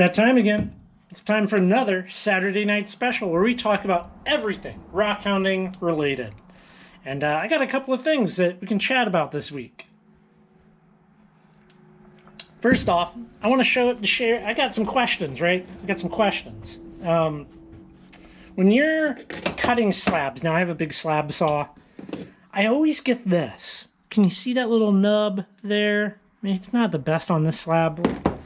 that time again. It's time for another Saturday night special where we talk about everything rockhounding related. And I got a couple of things that we can chat about this week. First off, I want to share. I got some questions, right? I got some questions. When you're cutting slabs, now I have a big slab saw. I always get this. Can you see that little nub there? I mean, it's not the best on this slab.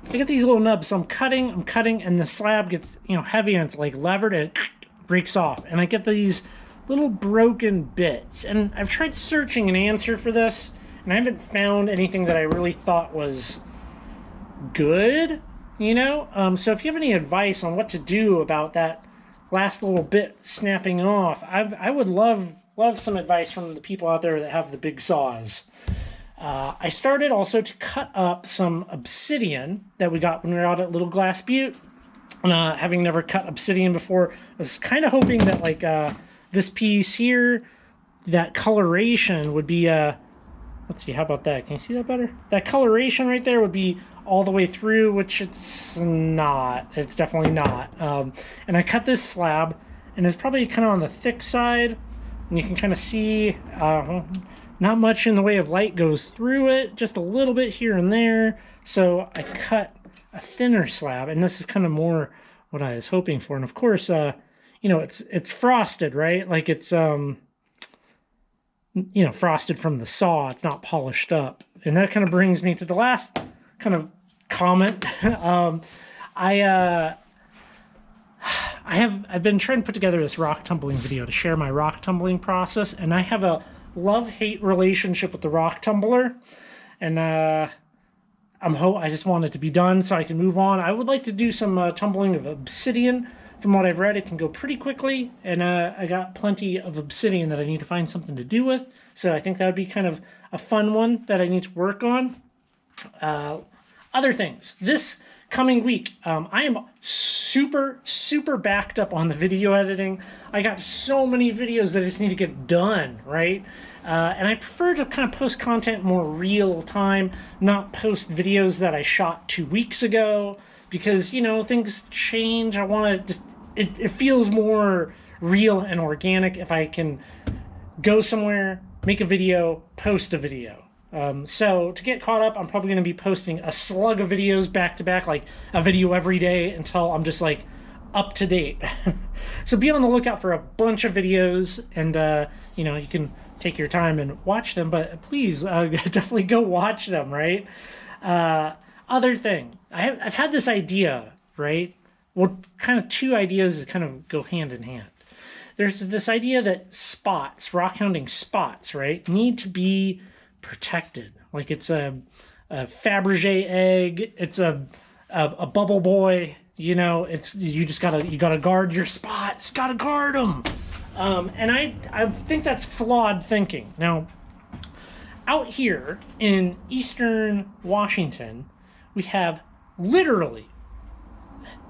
I get these little nubs, so I'm cutting, and the slab gets, heavy, and it's like levered, and it breaks off. And I get these little broken bits. And I've tried searching an answer for this, and I haven't found anything that I really thought was good, So if you have any advice on what to do about that last little bit snapping off, I would love some advice from the people out there that have the big saws. I started also to cut up some obsidian that we got when we were out at Little Glass Butte. Having never cut obsidian before, I was kind of hoping that this piece here, that coloration would be, let's see, how about that? Can you see that better? That coloration right there would be all the way through, which it's not. It's definitely not. And I cut this slab, and it's probably kind of on the thick side, and you can kind of see not much in the way of light goes through it, just a little bit here and there. So I cut a thinner slab, and this is kind of more what I was hoping for. And of course, it's frosted, right? Like it's frosted from the saw. It's not polished up. And that kind of brings me to the last kind of comment. I've been trying to put together this rock tumbling video to share my rock tumbling process, and I have a love-hate relationship with the rock tumbler, and I just want it to be done so I can move on. I would like to do some tumbling of obsidian. From what I've read, it can go pretty quickly, and I got plenty of obsidian that I need to find something to do with, so I think that would be kind of a fun one that I need to work on. Other things. This coming week, I am super backed up on the video editing. I got so many videos that I just need to get done, right? And I prefer to kind of post content more real time, not post videos that I shot 2 weeks ago, because, things change. I want to it feels more real and organic if I can go somewhere, make a video, post a video. So to get caught up, I'm probably going to be posting a slug of videos back to back, like a video every day until I'm just up to date. So be on the lookout for a bunch of videos, and you can take your time and watch them, but please definitely go watch them, right? Other thing, I've had this idea, right? Well, kind of two ideas that kind of go hand in hand. There's this idea that rockhounding spots, right, need to be protected. Like it's a Fabergé egg, it's a bubble boy, you gotta guard your spots, gotta guard them. And I think that's flawed thinking. Now, out here in eastern Washington, we have literally,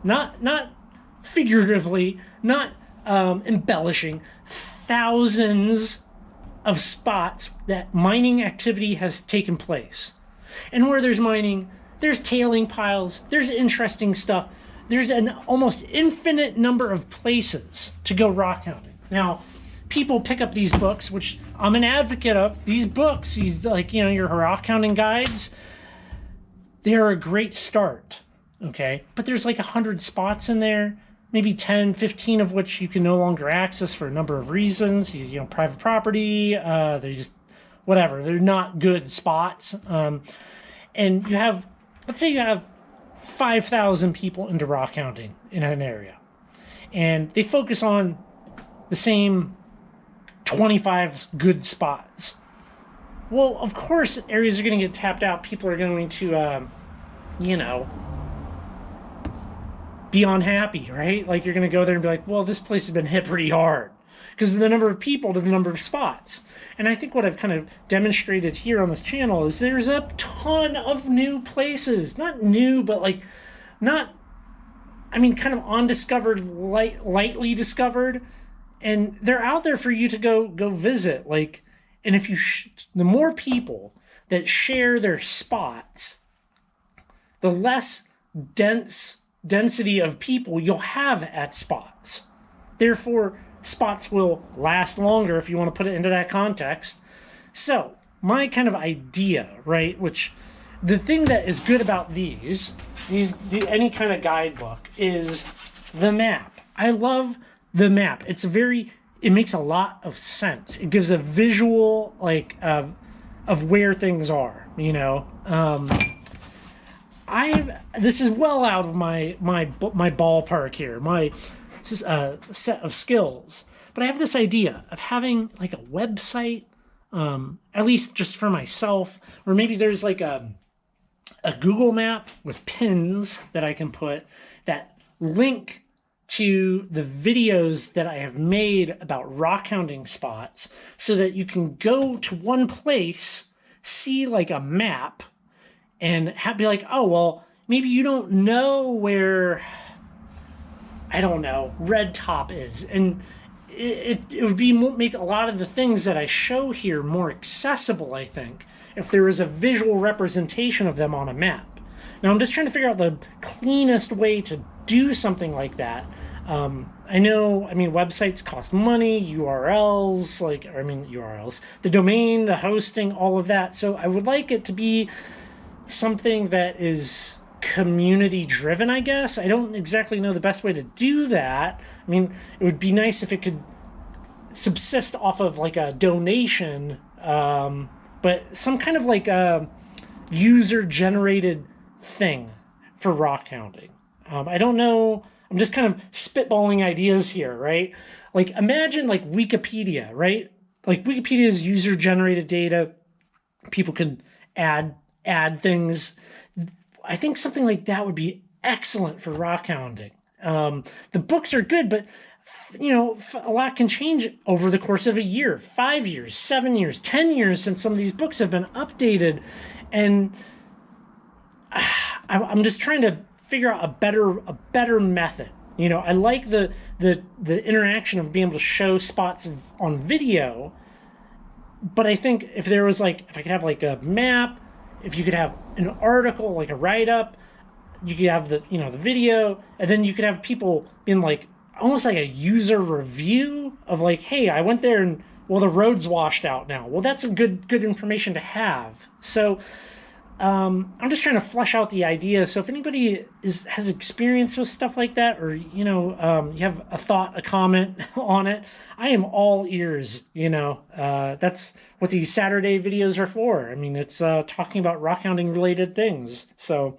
not figuratively, not embellishing, thousands of spots that mining activity has taken place. And where there's mining, there's tailing piles, there's interesting stuff. There's an almost infinite number of places to go rockhounding. Now, people pick up these books, which I'm an advocate of. These books, your rockhounding guides, they are a great start, okay? But there's 100 spots in there, maybe 10, 15 of which you can no longer access for a number of reasons. Private property, they just, whatever. They're not good spots. And let's say you have 5,000 people into rockhounding in an area, and they focus on the same 25 good spots. Well, of course, areas are going to get tapped out. People are going to, be unhappy, right? You're going to go there and be like, well, this place has been hit pretty hard because of the number of people to the number of spots. And I think what I've kind of demonstrated here on this channel is there's a ton of new places. Not new, but kind of undiscovered, lightly discovered. And they're out there for you to go visit. And if the more people that share their spots, the less density of people you'll have at spots. Therefore, spots will last longer if you want to put it into that context. So, my kind of idea, right, which the thing that is good about any kind of guidebook is the map. I love the map. It makes a lot of sense. It gives a visual, like, of where things are, you know. This is well out of my ballpark here. This is a set of skills, but I have this idea of having like a website, at least just for myself, or maybe there's like a Google map with pins that I can put that link to the videos that I have made about rockhounding spots, so that you can go to one place, see like a map, and be like, oh, well, maybe you don't know where, I don't know, Red Top is. And it would make a lot of the things that I show here more accessible, I think, if there was a visual representation of them on a map. Now, I'm just trying to figure out the cleanest way to do something like that. Websites cost money, URLs, the domain, the hosting, all of that. So I would like it to be something that is community driven, I guess. I don't exactly know the best way to do that. I mean, it would be nice if it could subsist off of like a donation, but some kind of like a user generated thing for rockhounding. I don't know. I'm just kind of spitballing ideas here, right? Like, imagine like Wikipedia, right? Like, Wikipedia is user generated data. People can add things. I think something like that would be excellent for rockhounding. The books are good, but a lot can change over the course of a year, 5 years, 7 years, 10 years since some of these books have been updated, and I'm just trying to figure out a better method. I like the interaction of being able to show spots on video, but I think if I could have like a map, if you could have an article, like a write-up, you could have the video, and then you could have people being like, almost like a user review of like, hey, I went there and, well, the road's washed out now. Well, that's a good information to have. So I'm just trying to flesh out the idea. So if anybody has experience with stuff like that, or, you have a thought, a comment on it, I am all ears. That's what these Saturday videos are for. I mean, it's talking about rockhounding related things. So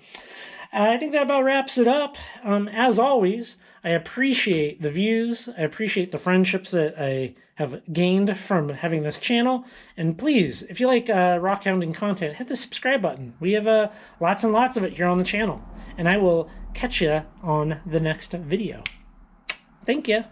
I think that about wraps it up. As always, I appreciate the views. I appreciate the friendships that I have gained from having this channel. And please, if you like rockhounding content, hit the subscribe button. We have lots and lots of it here on the channel. And I will catch you on the next video. Thank you.